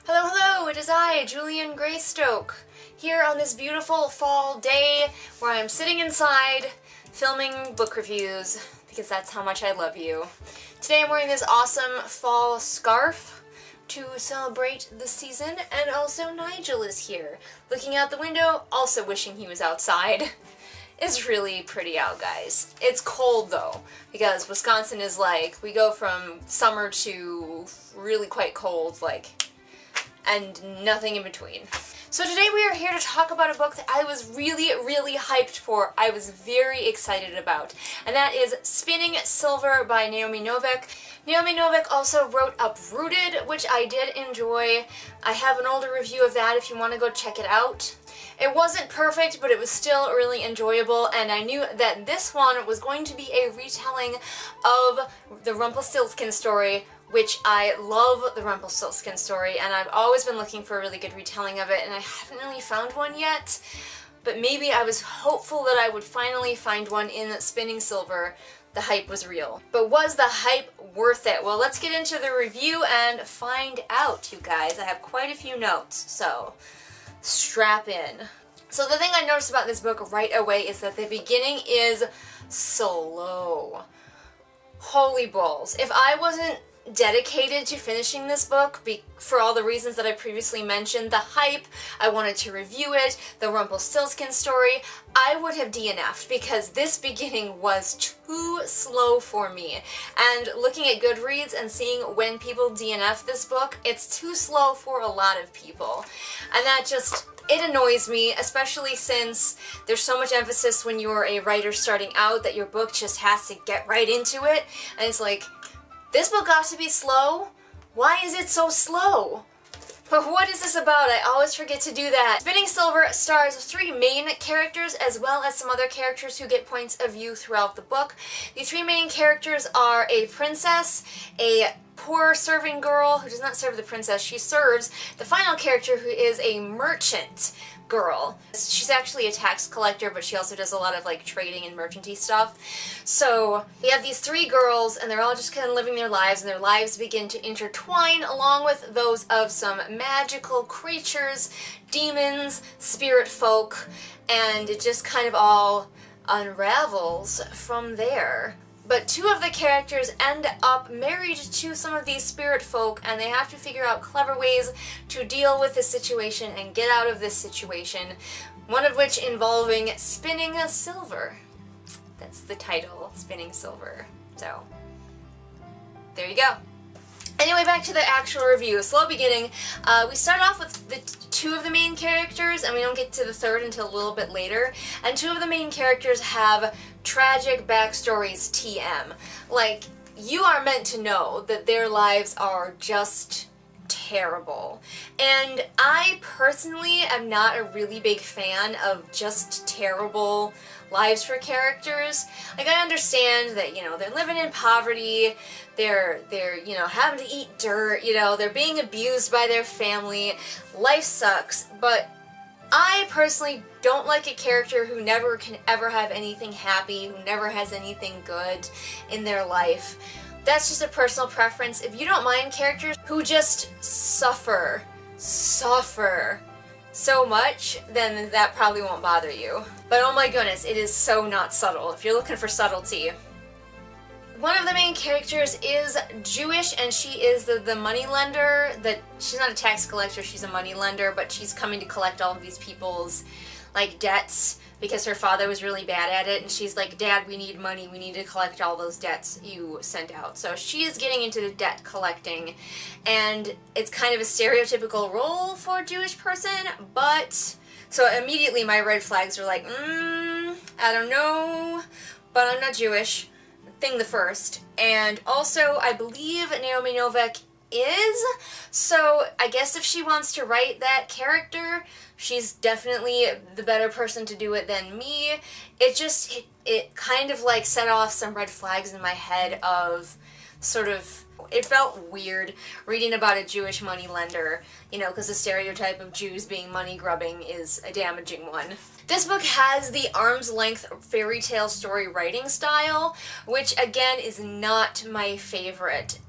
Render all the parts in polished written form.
Hello, hello, it is I, Julian Greystoke, here on this beautiful fall day where I'm sitting inside filming book reviews because that's how much I love you. Today I'm wearing this awesome fall scarf to celebrate the season, and also Nigel is here, looking out the window, also wishing he was outside. It's really pretty out, guys. It's cold though, because Wisconsin is like, we go from summer to really quite cold, and nothing in between. So today we are here to talk about a book that I was really hyped for. I was very excited about, and that is Spinning Silver by Naomi Novik. Naomi Novik also wrote Uprooted, which I did enjoy. I have an older review of that if you want to go check it out. It wasn't perfect, but it was still really enjoyable, and I knew that this one was going to be a retelling of the Rumpelstiltskin story, which I love the Rumpelstiltskin story, and I've always been looking for a really good retelling of it, and I haven't really found one yet. But maybe I was hopeful that I would finally find one in Spinning Silver. The hype was real. But was the hype worth it? Well, let's get into the review and find out, you guys. I have quite a few notes, so strap in. So the thing I noticed about this book right away is that the beginning is slow. Holy balls. If I wasn't dedicated to finishing this book for all the reasons that I previously mentioned, the hype, I wanted to review it, the Rumpelstiltskin story, I would have DNF'd because this beginning was too slow for me. And looking at Goodreads and seeing when people DNF this book, it's too slow for a lot of people. And that just, it annoys me, especially since there's so much emphasis when you're a writer starting out that your book just has to get right into it. And it's like, this book got to be slow? Why is it so slow? But what is this about? I always forget to do that. Spinning Silver stars 3 main characters as well as some other characters who get points of view throughout the book. The 3 main characters are a princess, a poor serving girl who does not serve the princess, she serves the final character who is a merchant girl. She's actually a tax collector, but she also does a lot of trading and merchanty stuff. So we have these 3 girls, and they're all just kind of living their lives, and their lives begin to intertwine along with those of some magical creatures, demons, spirit folk, and it just kind of all unravels from there. But 2 of the characters end up married to some of these spirit folk, and they have to figure out clever ways to deal with this situation and get out of this situation, one of which involving spinning a silver. That's the title, Spinning Silver. So, there you go. Anyway, back to the actual review. Slow beginning. We start off with the 2 of the main characters, and we don't get to the 3rd until a little bit later. And 2 of the main characters have tragic backstories TM. You are meant to know that their lives are just terrible. And I personally am not a really big fan of just terrible lives for characters. I understand that, they're living in poverty, they're having to eat dirt, they're being abused by their family, life sucks, but I personally don't like a character who never can ever have anything happy, who never has anything good in their life. That's just a personal preference. If you don't mind characters who just suffer so much, then that probably won't bother you. But oh my goodness, it is so not subtle. If you're looking for subtlety. One of the main characters is Jewish, and she is the money lender. She's not a tax collector, she's a money lender, but she's coming to collect all of these people's debts because her father was really bad at it, and she's like, Dad, we need money, we need to collect all those debts you sent out. So she is getting into the debt collecting, and it's kind of a stereotypical role for a Jewish person, but so immediately my red flags are like, I don't know, but I'm not Jewish. Thing the first. And also, I believe Naomi Novik is, so I guess if she wants to write that character, she's definitely the better person to do it than me. It kind of set off some red flags in my head of it felt weird reading about a Jewish moneylender, because the stereotype of Jews being money grubbing is a damaging one. This book has the arm's length fairy tale story writing style, which again is not my favorite.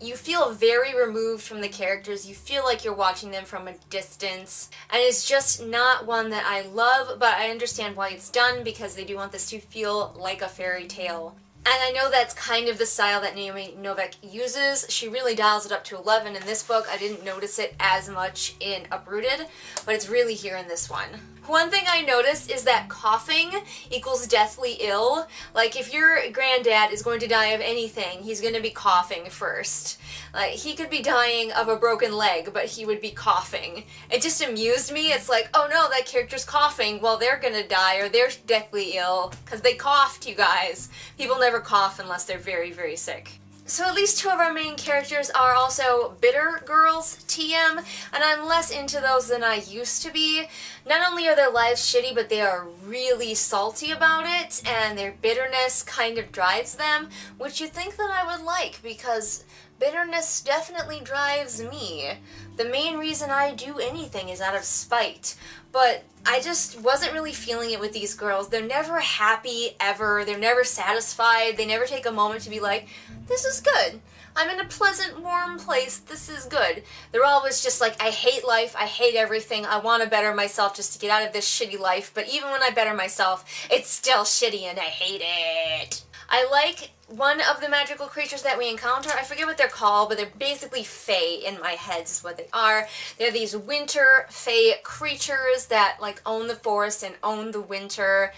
you feel very removed from the characters. You feel like you're watching them from a distance, and it's just not one that I love, but I understand why it's done because they do want this to feel like a fairy tale. And I know that's kind of the style that Naomi Novik uses. She really dials it up to 11 in this book. I didn't notice it as much in Uprooted, but it's really here in this one. One thing I noticed is that coughing equals deathly ill. Like, if your granddad is going to die of anything, he's going to be coughing first. Like, he could be dying of a broken leg, but he would be coughing. It just amused me. It's like, oh no, that character's coughing. Well, they're going to die, or they're deathly ill, because they coughed, you guys. People never cough unless they're very, very sick. So at least two of our main characters are also bitter girls, TM, and I'm less into those than I used to be. Not only are their lives shitty, but they are really salty about it, and their bitterness kind of drives them, which you'd think that I would like, because bitterness definitely drives me. The main reason I do anything is out of spite, but I just wasn't really feeling it with these girls. They're never happy, ever. They're never satisfied. They never take a moment to be like, this is good. I'm in a pleasant, warm place. This is good. They're always just like, I hate life. I hate everything. I want to better myself just to get out of this shitty life. But even when I better myself, it's still shitty and I hate it. I like one of the magical creatures that we encounter. I forget what they're called, but they're basically fae in my head is what they are. They're these winter fae creatures that like own the forest and own the winter.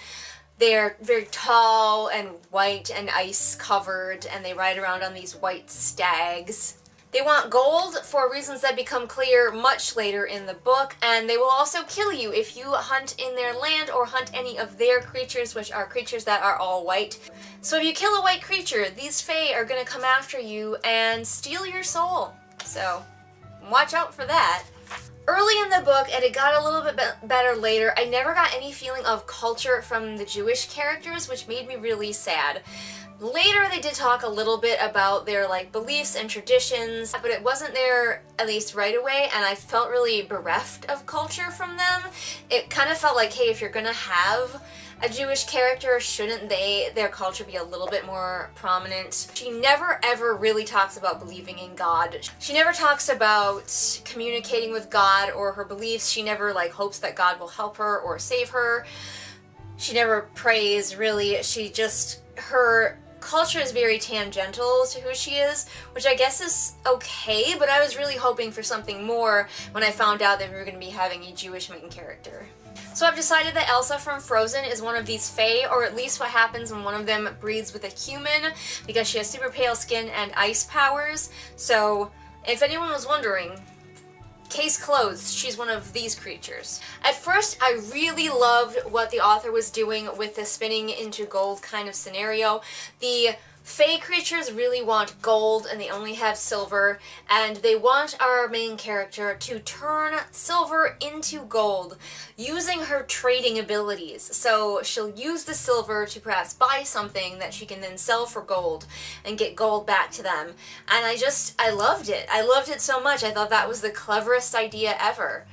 They're very tall and white and ice covered, and they ride around on these white stags. They want gold for reasons that become clear much later in the book, and they will also kill you if you hunt in their land or hunt any of their creatures, which are creatures that are all white. So if you kill a white creature, these fae are going to come after you and steal your soul. So watch out for that. Early in the book, and it got a little bit better later, I never got any feeling of culture from the Jewish characters, which made me really sad. Later, they did talk a little bit about their like beliefs and traditions, but it wasn't there at least right away, and I felt really bereft of culture from them. It kind of felt like, hey, if you're gonna have a Jewish character, shouldn't their culture be a little bit more prominent? She never ever really talks about believing in God. She never talks about communicating with God or her beliefs. She never like hopes that God will help her or save her. She never prays, really. She just, her culture is very tangential to who she is, which I guess is okay, but I was really hoping for something more when I found out that we were going to be having a Jewish main character. So I've decided that Elsa from Frozen is one of these fae, or at least what happens when one of them breeds with a human, because she has super pale skin and ice powers. So if anyone was wondering, case closed, she's one of these creatures. At first, I really loved what the author was doing with the spinning into gold kind of scenario. The fae creatures really want gold and they only have silver, and they want our main character to turn silver into gold using her trading abilities. So she'll use the silver to perhaps buy something that she can then sell for gold and get gold back to them. And I loved it. I loved it so much. I thought that was the cleverest idea ever.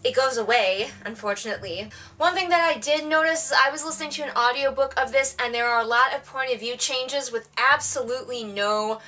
It goes away, unfortunately. One thing that I did notice is I was listening to an audiobook of this, and there are a lot of point of view changes with absolutely no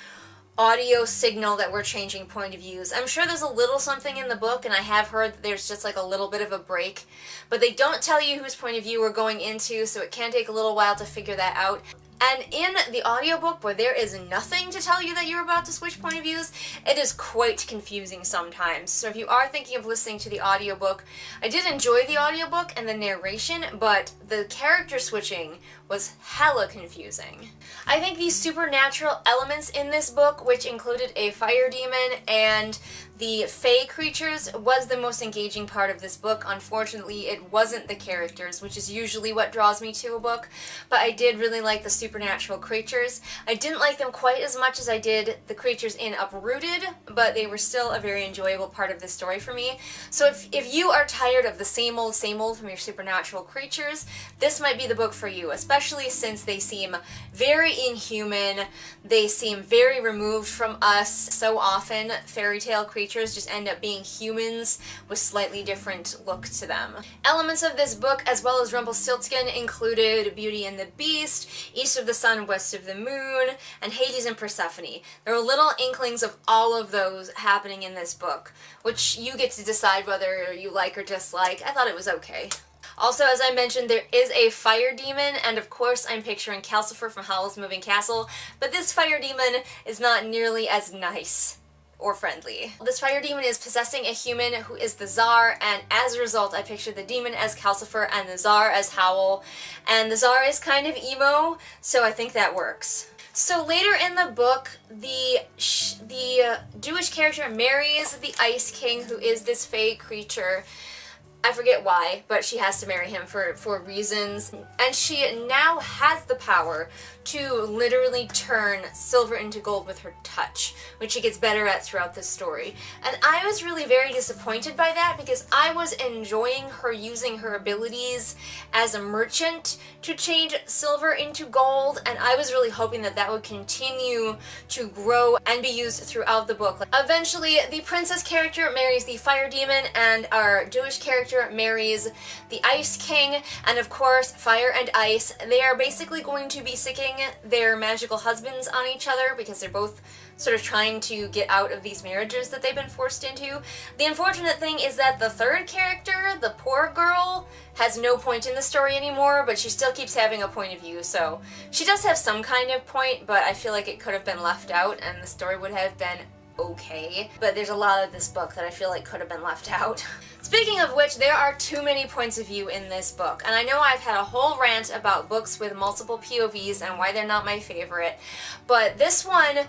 audio signal that we're changing point of views. I'm sure there's a little something in the book, and I have heard that there's just like a little bit of a break, but they don't tell you whose point of view we're going into, so it can take a little while to figure that out. And in the audiobook, where there is nothing to tell you that you're about to switch point of views, it is quite confusing sometimes. So if you are thinking of listening to the audiobook, I did enjoy the audiobook and the narration, but the character switching was hella confusing. I think these supernatural elements in this book, which included a fire demon and the fae creatures, was the most engaging part of this book. Unfortunately, it wasn't the characters, which is usually what draws me to a book, but I did really like the supernatural creatures. I didn't like them quite as much as I did the creatures in Uprooted, but they were still a very enjoyable part of the story for me. So if you are tired of the same old from your supernatural creatures, this might be the book for you, especially since they seem very inhuman, they seem very removed from us. So often, fairy tale creatures creatures just end up being humans with slightly different look to them. Elements of this book, as well as Rumpelstiltskin, included Beauty and the Beast, East of the Sun, West of the Moon, and Hades and Persephone. There are little inklings of all of those happening in this book, which you get to decide whether you like or dislike. I thought it was okay. Also, as I mentioned, there is a fire demon, and of course I'm picturing Calcifer from Howl's Moving Castle, but this fire demon is not nearly as nice or friendly. This fire demon is possessing a human who is the Tsar, and as a result I picture the demon as Calcifer and the Tsar as Howl, and the Tsar is kind of emo, so I think that works. So later in the book, the Jewish character marries the Ice King, who is this fey creature. I forget why, but she has to marry him for reasons. And she now has the power to literally turn silver into gold with her touch, which she gets better at throughout this story. And I was really very disappointed by that because I was enjoying her using her abilities as a merchant to change silver into gold, and I was really hoping that that would continue to grow and be used throughout the book. Eventually, the princess character marries the fire demon, and our Jewish character marries the Ice King, and of course, fire and ice, they are basically going to be sicking their magical husbands on each other because they're both sort of trying to get out of these marriages that they've been forced into. The unfortunate thing is that the third character, the poor girl, has no point in the story anymore, but she still keeps having a point of view, so she does have some kind of point, but I feel like it could have been left out and the story would have been okay. But there's a lot of this book that I feel like could have been left out. Speaking of which, there are too many points of view in this book, and I know I've had a whole rant about books with multiple POVs and why they're not my favorite, but this one,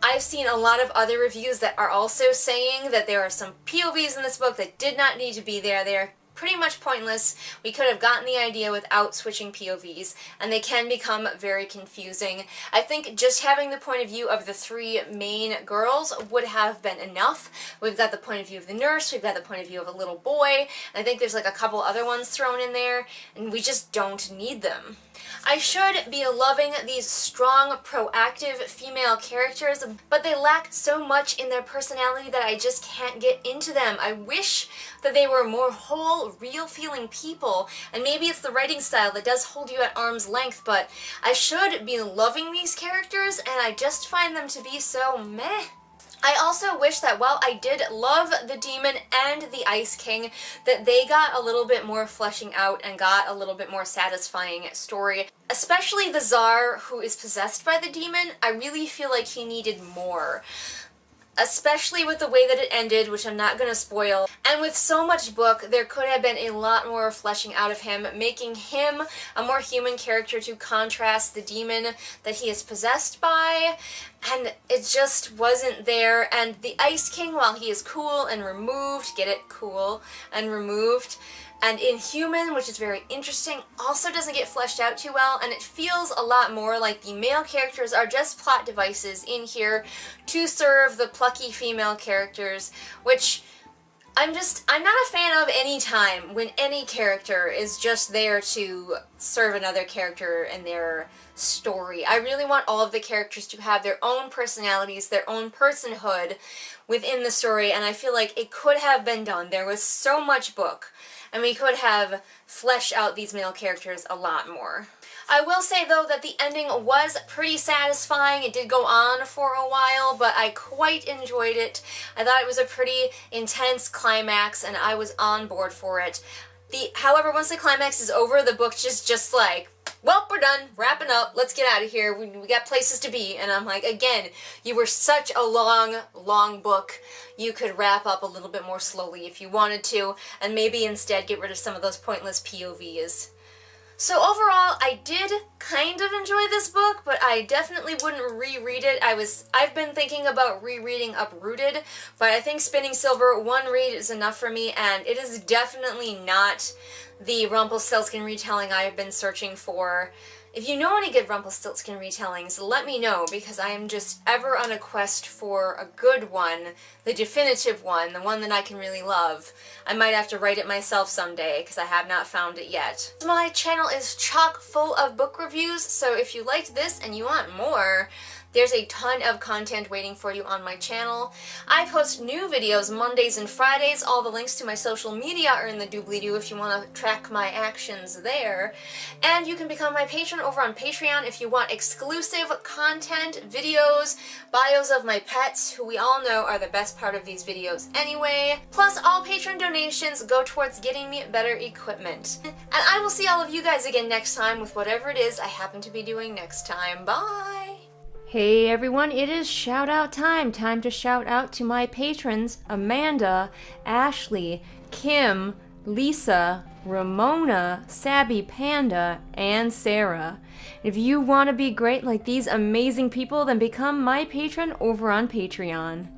I've seen a lot of other reviews that are also saying that there are some POVs in this book that did not need to be there. They're pretty much pointless. We could have gotten the idea without switching POVs, and they can become very confusing. I think just having the point of view of the three main girls would have been enough. We've got the point of view of the nurse, we've got the point of view of a little boy, and I think there's like a couple other ones thrown in there, and we just don't need them. I should be loving these strong, proactive female characters, but they lack so much in their personality that I just can't get into them. I wish that they were more whole, real-feeling people, and maybe it's the writing style that does hold you at arm's length, but I should be loving these characters, and I just find them to be so meh. I also wish that while I did love the demon and the Ice King, that they got a little bit more fleshing out and got a little bit more satisfying story. Especially the Tsar, who is possessed by the demon, I really feel like he needed more. Especially with the way that it ended, which I'm not going to spoil. And with so much book, there could have been a lot more fleshing out of him, making him a more human character to contrast the demon that he is possessed by, and it just wasn't there. And the Ice King, while he is cool and removed, get it? Cool and removed, and inhuman, which is very interesting, also doesn't get fleshed out too well, and it feels a lot more like the male characters are just plot devices in here to serve the plucky female characters, which I'm not a fan of any time when any character is just there to serve another character in their story. I really want all of the characters to have their own personalities, their own personhood within the story, and I feel like it could have been done. There was so much book, and we could have fleshed out these male characters a lot more. I will say, though, that the ending was pretty satisfying. It did go on for a while, but I quite enjoyed it. I thought it was a pretty intense climax, and I was on board for it. However, once the climax is over, the book just like, well, we're done, wrapping up, let's get out of here, we got places to be. And I'm like, again, you were such a long book. You could wrap up a little bit more slowly if you wanted to, and maybe instead get rid of some of those pointless POVs. So overall, I did kind of enjoy this book, but I definitely wouldn't reread it. I've been thinking about rereading Uprooted, but I think Spinning Silver, one read is enough for me, and it is definitely not the Rumpelstiltskin retelling I have been searching for. If you know any good Rumpelstiltskin retellings, let me know, because I am just ever on a quest for a good one, the definitive one, the one that I can really love. I might have to write it myself someday, because I have not found it yet. My channel is chock full of book reviews, so if you liked this and you want more, There's a ton of content waiting for you on my channel. I post new videos Mondays and Fridays. All the links to my social media are in the doobly-doo if you want to track my actions there. And you can become my patron over on Patreon if you want exclusive content, videos, bios of my pets, who we all know are the best part of these videos anyway. Plus, all patron donations go towards getting me better equipment. And I will see all of you guys again next time with whatever it is I happen to be doing next time. Bye! Hey everyone, it is shout out time. Time to shout out to my patrons, Amanda, Ashley, Kim, Lisa, Ramona, Sabby Panda, and Sarah. If you want to be great like these amazing people, then become my patron over on Patreon.